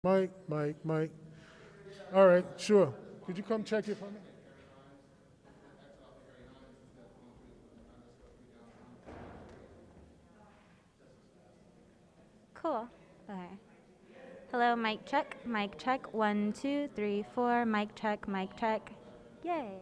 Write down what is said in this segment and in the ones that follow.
Mike. All right, sure. Could you come check it for me? Cool. Okay. Hello, mic check. Mic check. 1, 2, 3, 4. Mic check. Mic check. Yay.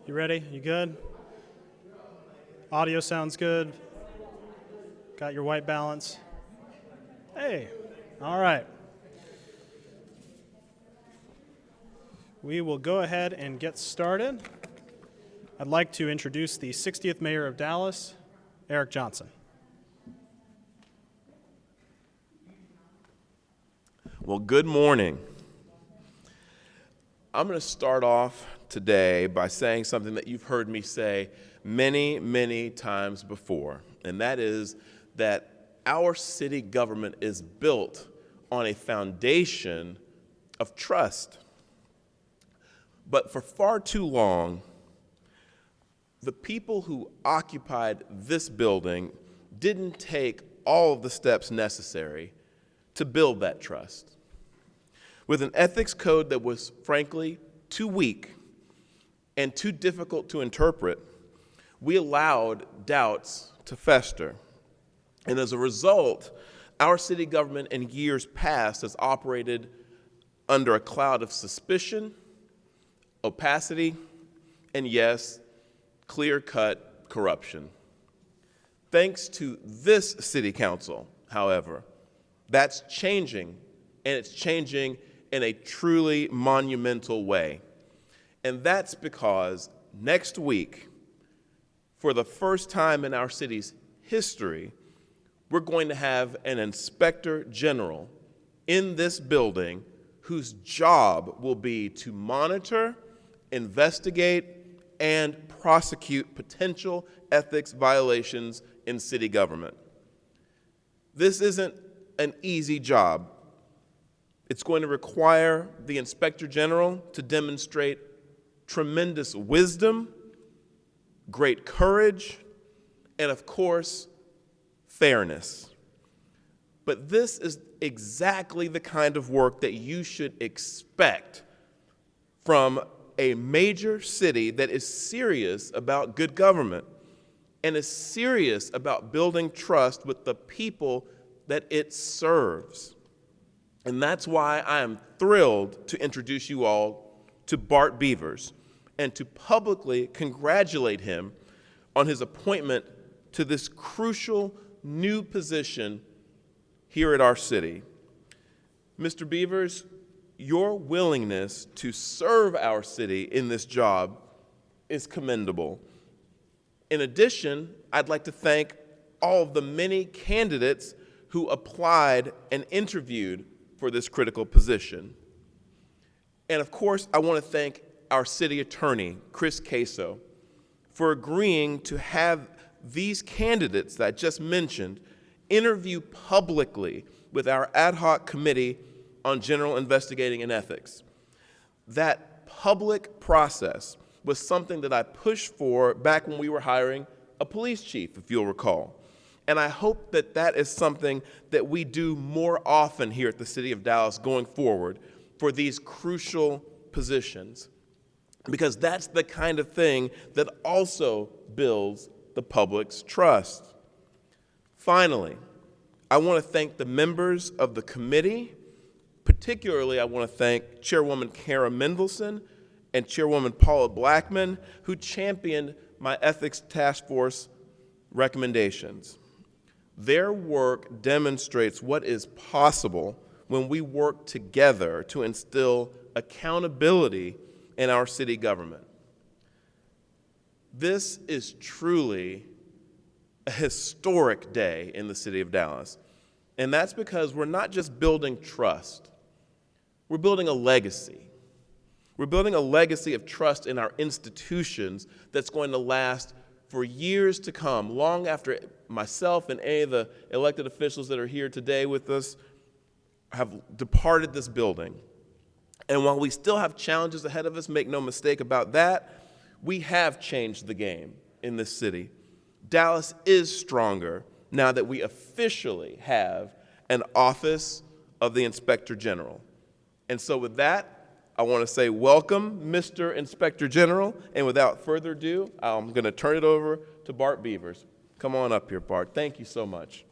You ready? You good? Audio sounds good. Got your white balance? Hey, all right. We will go ahead and get started. I'd like to introduce the 60th Mayor of Dallas, Eric Johnson. Well, good morning. I'm going to start off today by saying something that you've heard me say many, many times before, and that is that our city government is built on a foundation of trust. But for far too long, the people who occupied this building didn't take all of the steps necessary to build that trust. With an ethics code that was, frankly, too weak, and too difficult to interpret, we allowed doubts to fester. And as a result, our city government in years past has operated under a cloud of suspicion, opacity, and yes, clear-cut corruption. Thanks to this city council, however, that's changing, and it's changing in a truly monumental way. And that's because next week, for the first time in our city's history, we're going to have an inspector general in this building whose job will be to monitor, investigate, and prosecute potential ethics violations in city government. This isn't an easy job. It's going to require the inspector general to demonstrate tremendous wisdom, great courage, and of course, fairness. But this is exactly the kind of work that you should expect from a major city that is serious about good government and is serious about building trust with the people that it serves. And that's why I am thrilled to introduce you all to Bart Beavers and to publicly congratulate him on his appointment to this crucial new position here at our city. Mr. Beavers, your willingness to serve our city in this job is commendable. In addition, I'd like to thank all of the many candidates who applied and interviewed for this critical position. And of course, I want to thank our city attorney, Chris Caso, for agreeing to have these candidates that I just mentioned interview publicly with our ad hoc committee on general investigating and ethics. That public process was something that I pushed for back when we were hiring a police chief, if you'll recall. And I hope that that is something that we do more often here at the City of Dallas going forward for these crucial positions, because that's the kind of thing that also builds the public's trust. Finally, I want to thank the members of the committee. Particularly, I want to thank Chairwoman Kara Mendelson and Chairwoman Paula Blackman, who championed my ethics task force recommendations. Their work demonstrates what is possible when we work together to instill accountability in our city government. This is truly a historic day in the city of Dallas. And that's because we're not just building trust, we're building a legacy. We're building a legacy of trust in our institutions that's going to last for years to come, long after myself and any of the elected officials that are here today with us have departed this building. And while we still have challenges ahead of us, make no mistake about that, we have changed the game in this city. Dallas is stronger now that we officially have an office of the Inspector General. And so with that, I want to say welcome, Mr. Inspector General, and without further ado, I'm going to turn it over to Bart Beavers. Come on up here, Bart. Thank you so much.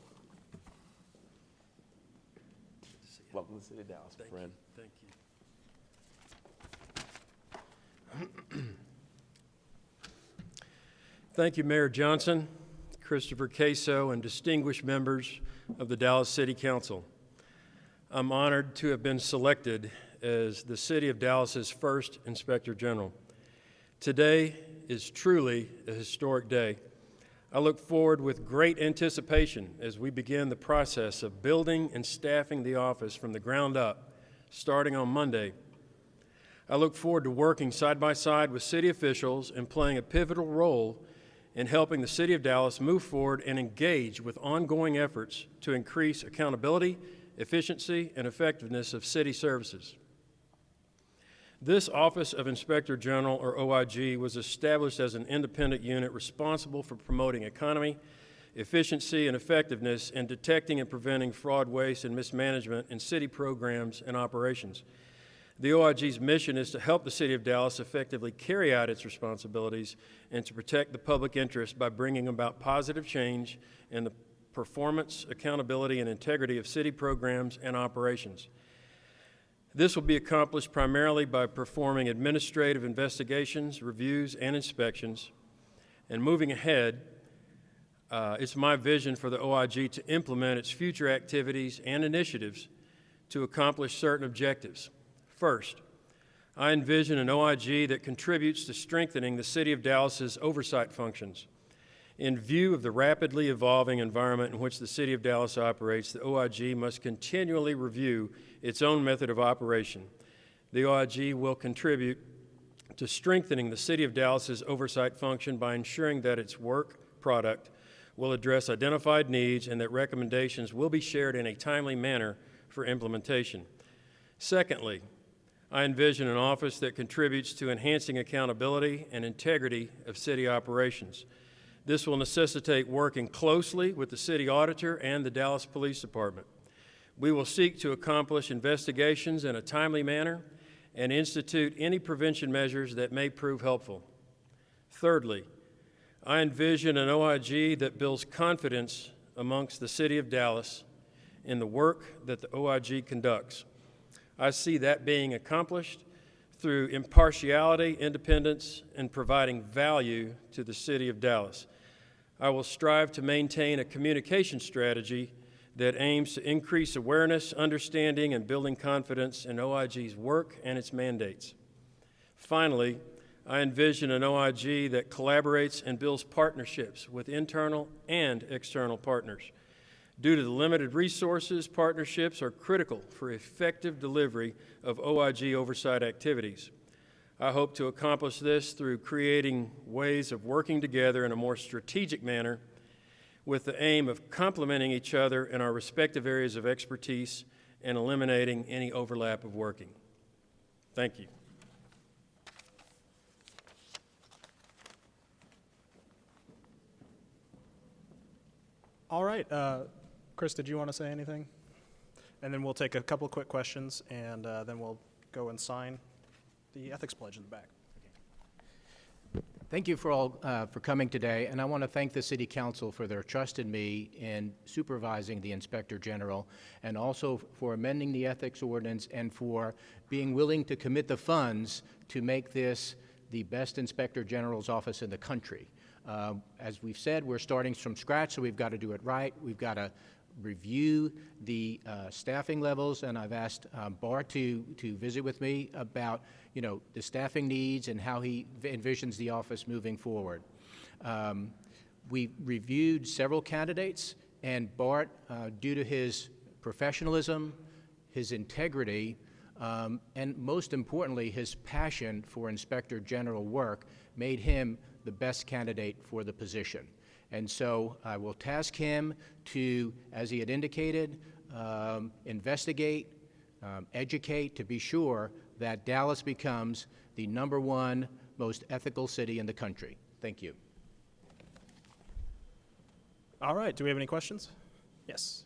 Welcome to the City of Dallas, my friend. Thank you. Thank you, Mayor Johnson, Christopher Caso, and distinguished members of the Dallas City Council. I'm honored to have been selected as the City of Dallas's first Inspector General. Today is truly a historic day. I look forward with great anticipation as we begin the process of building and staffing the office from the ground up, starting on Monday. I look forward to working side by side with city officials and playing a pivotal role in helping the City of Dallas move forward and engage with ongoing efforts to increase accountability, efficiency, and effectiveness of city services. This Office of Inspector General, or OIG, was established as an independent unit responsible for promoting economy, efficiency, and effectiveness in detecting and preventing fraud, waste, and mismanagement in city programs and operations. The OIG's mission is to help the City of Dallas effectively carry out its responsibilities and to protect the public interest by bringing about positive change in the performance, accountability, and integrity of city programs and operations. This will be accomplished primarily by performing administrative investigations, reviews, and inspections. And moving ahead, it's my vision for the OIG to implement its future activities and initiatives to accomplish certain objectives. First, I envision an OIG that contributes to strengthening the City of Dallas's oversight functions. In view of the rapidly evolving environment in which the City of Dallas operates, the OIG must continually review its own method of operation. The OIG will contribute to strengthening the City of Dallas's oversight function by ensuring that its work product will address identified needs and that recommendations will be shared in a timely manner for implementation. Secondly, I envision an office that contributes to enhancing accountability and integrity of city operations. This will necessitate working closely with the city auditor and the Dallas Police Department. We will seek to accomplish investigations in a timely manner and institute any prevention measures that may prove helpful. Thirdly, I envision an OIG that builds confidence amongst the City of Dallas in the work that the OIG conducts. I see that being accomplished through impartiality, independence, and providing value to the City of Dallas. I will strive to maintain a communication strategy that aims to increase awareness, understanding, and building confidence in OIG's work and its mandates. Finally, I envision an OIG that collaborates and builds partnerships with internal and external partners. Due to the limited resources, partnerships are critical for effective delivery of OIG oversight activities. I hope to accomplish this through creating ways of working together in a more strategic manner with the aim of complementing each other in our respective areas of expertise and eliminating any overlap of working. Thank you. All right. Chris, did you want to say anything? And then we'll take a couple quick questions, and then we'll go and sign the ethics pledge in the back. Thank you for coming today, and I want to thank the City Council for their trust in me in supervising the Inspector General, and also for amending the ethics ordinance and for being willing to commit the funds to make this the best Inspector General's office in the country. As we've said, we're starting from scratch, so we've got to do it right. We've got to review the staffing levels, and I've asked Bart to visit with me about, the staffing needs and how he envisions the office moving forward. We reviewed several candidates, and Bart, due to his professionalism, his integrity, and most importantly, his passion for Inspector General work, made him the best candidate for the position. And so I will task him to, as he had indicated, investigate, educate to be sure that Dallas becomes the #1 most ethical city in the country. Thank you. All right. Do we have any questions? Yes.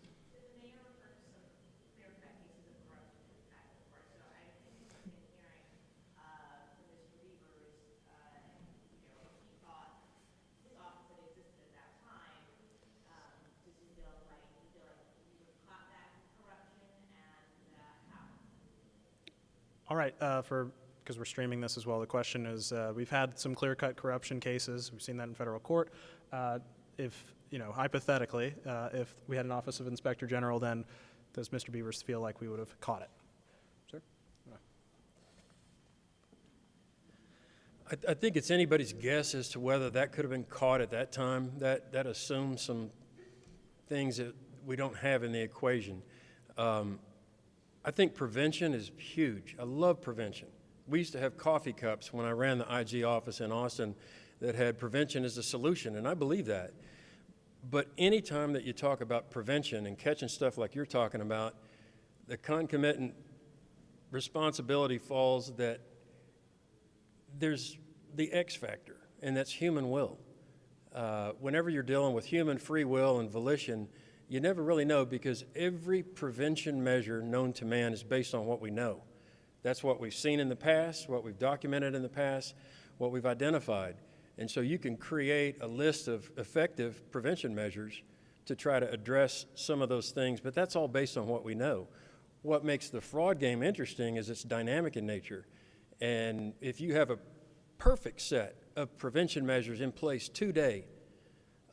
All right, because we're streaming this as well, the question is, we've had some clear-cut corruption cases. We've seen that in federal court. If, hypothetically, if we had an Office of Inspector General, then does Mr. Beavers feel like we would have caught it? Sir? I think it's anybody's guess as to whether that could have been caught at that time. That assumes some things that we don't have in the equation. I think prevention is huge. I love prevention. We used to have coffee cups when I ran the IG office in Austin that had prevention as a solution, and I believe that. But any time that you talk about prevention and catching stuff like you're talking about, the concomitant responsibility falls that there's the X factor, and that's human will. Whenever you're dealing with human free will and volition, you never really know, because every prevention measure known to man is based on what we know. That's what we've seen in the past, what we've documented in the past, what we've identified. And so you can create a list of effective prevention measures to try to address some of those things, but that's all based on what we know. What makes the fraud game interesting is it's dynamic in nature. And if you have a perfect set of prevention measures in place today,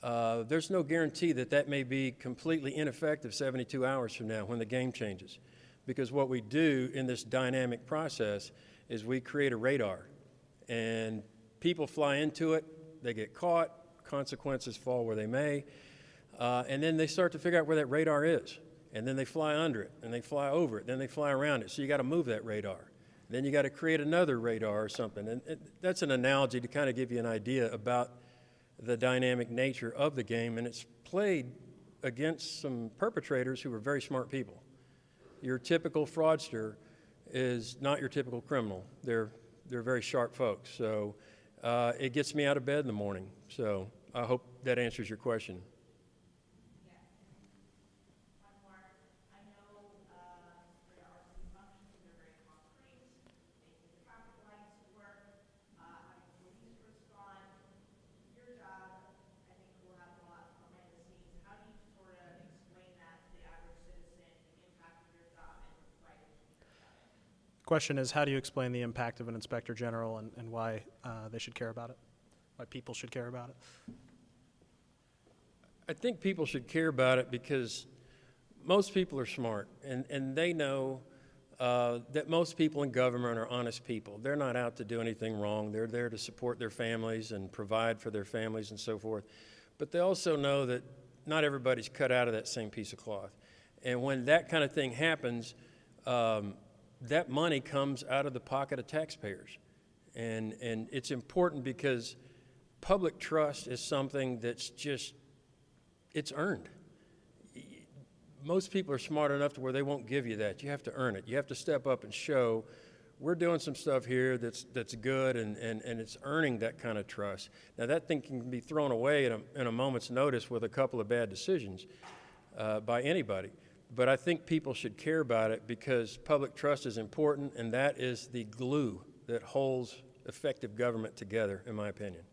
there's no guarantee that that may be completely ineffective 72 hours from now when the game changes. Because what we do in this dynamic process is we create a radar, and people fly into it, they get caught, consequences fall where they may, and then they start to figure out where that radar is. And then they fly under it, and they fly over it, then they fly around it. So you got to move that radar. Then you got to create another radar or something. And that's an analogy to kind of give you an idea about the dynamic nature of the game, and it's played against some perpetrators who are very smart people. Your typical fraudster is not your typical criminal. They're very sharp folks. So it gets me out of bed in the morning. So I hope that answers your question. Question is, how do you explain the impact of an inspector general and why they should care about it? Why people should care about it? I think people should care about it because most people are smart, and they know that most people in government are honest people. They're not out to do anything wrong. They're there to support their families and provide for their families and so forth. But they also know that not everybody's cut out of that same piece of cloth. And when that kind of thing happens, that money comes out of the pocket of taxpayers. And it's important because public trust is something that's just, it's earned. Most people are smart enough to where they won't give you that. You have to earn it. You have to step up and show, we're doing some stuff here that's good, and it's earning that kind of trust. Now, that thing can be thrown away in a moment's notice with a couple of bad decisions by anybody. But I think people should care about it because public trust is important, and that is the glue that holds effective government together, in my opinion.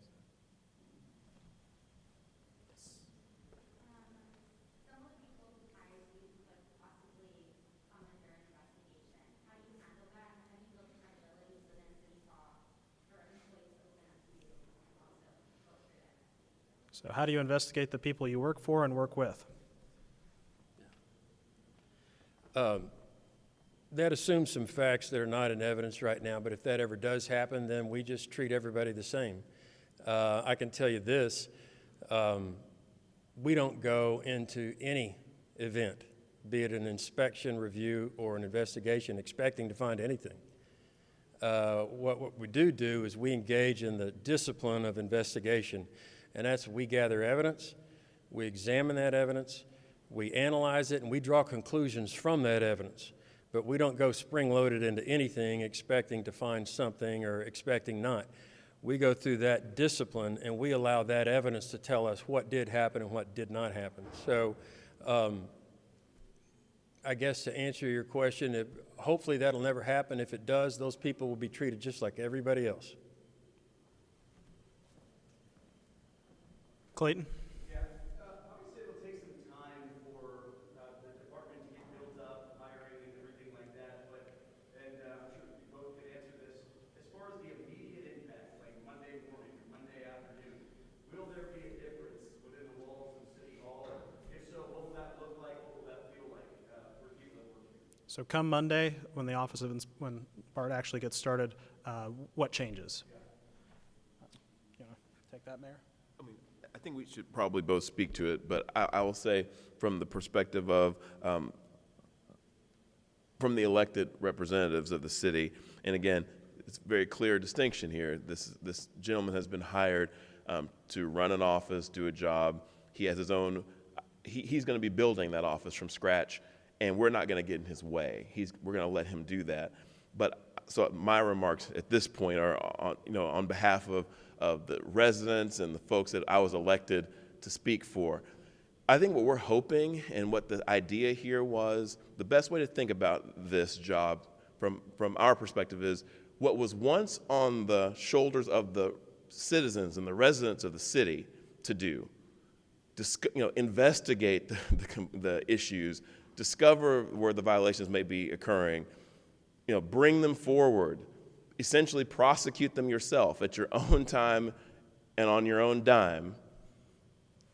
So how do you investigate the people you work for and work with? That assumes some facts that are not in evidence right now, but if that ever does happen, then we just treat everybody the same. I can tell you this, we don't go into any event, be it an inspection, review, or an investigation, expecting to find anything. What we do is we engage in the discipline of investigation, and that's we gather evidence, we examine that evidence, we analyze it, and we draw conclusions from that evidence. But we don't go spring-loaded into anything expecting to find something or expecting not. We go through that discipline, and we allow that evidence to tell us what did happen and what did not happen. So I guess to answer your question, hopefully that'll never happen. If it does, those people will be treated just like everybody else. Clayton? Obviously, it'll take some time for the department to get built up, hiring and everything like that. I'm sure you both can answer this. As far as the immediate impact, like Monday morning or Monday afternoon, will there be a difference within the walls of City Hall? If so, what will that look like? What will that feel like for people that work here? So come Monday, when the office of when BART actually gets started, what changes? You want to take that, Mayor? I think we should probably both speak to it, but I will say from the perspective of from the elected representatives of the city, and again, it's a very clear distinction here. This gentleman has been hired to run an office, do a job. He has his own, he's going to be building that office from scratch, and we're not going to get in his way. We're going to let him do that. But so my remarks at this point are on behalf of the residents and the folks that I was elected to speak for. I think what we're hoping and what the idea here was, the best way to think about this job from our perspective is what was once on the shoulders of the citizens and the residents of the city to do. Investigate the issues, discover where the violations may be occurring, bring them forward, essentially prosecute them yourself at your own time and on your own dime.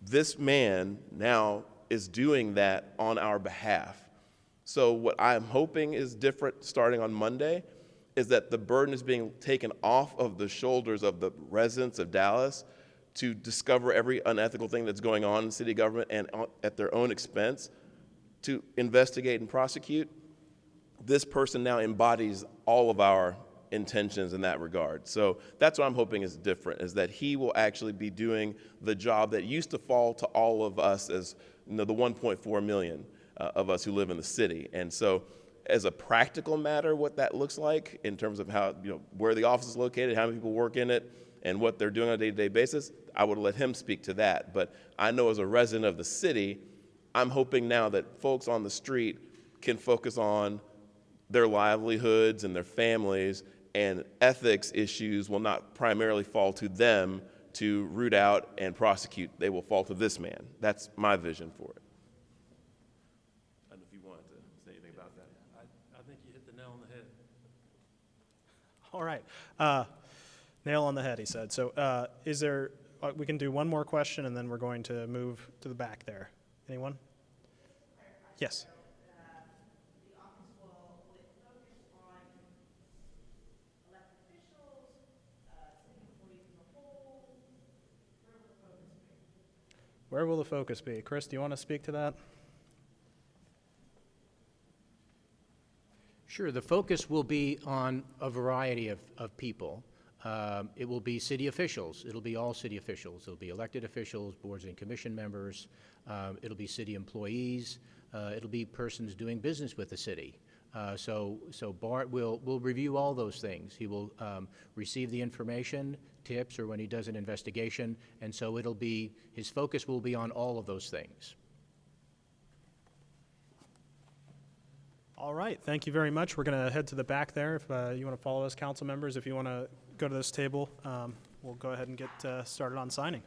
This man now is doing that on our behalf. So what I'm hoping is different starting on Monday is that the burden is being taken off of the shoulders of the residents of Dallas to discover every unethical thing that's going on in city government and at their own expense to investigate and prosecute. This person now embodies all of our intentions in that regard. So that's what I'm hoping is different, is that he will actually be doing the job that used to fall to all of us as the 1.4 million of us who live in the city. And so as a practical matter, what that looks like in terms of how, where the office is located, how many people work in it, and what they're doing on a day-to-day basis, I would let him speak to that. But I know as a resident of the city, I'm hoping now that folks on the street can focus on their livelihoods and their families, and ethics issues will not primarily fall to them to root out and prosecute. They will fall to this man. That's my vision for it. I don't know if you wanted to say anything about that. I think you hit the nail on the head. All right. Nail on the head, he said. So is there, we can do one more question and then we're going to move to the back there. Anyone? Yes. Where will the focus be? Chris, do you want to speak to that? Sure. The focus will be on a variety of people. It will be city officials. It'll be all city officials. It'll be elected officials, boards and commission members. It'll be city employees. It'll be persons doing business with the city. So Bart will review all those things. He will receive the information, tips, or when he does an investigation, and so his focus will be on all of those things. All right, thank you very much. We're going to head to the back there. If you want to follow us, council members, if you want to go to this table, we'll go ahead and get started on signing.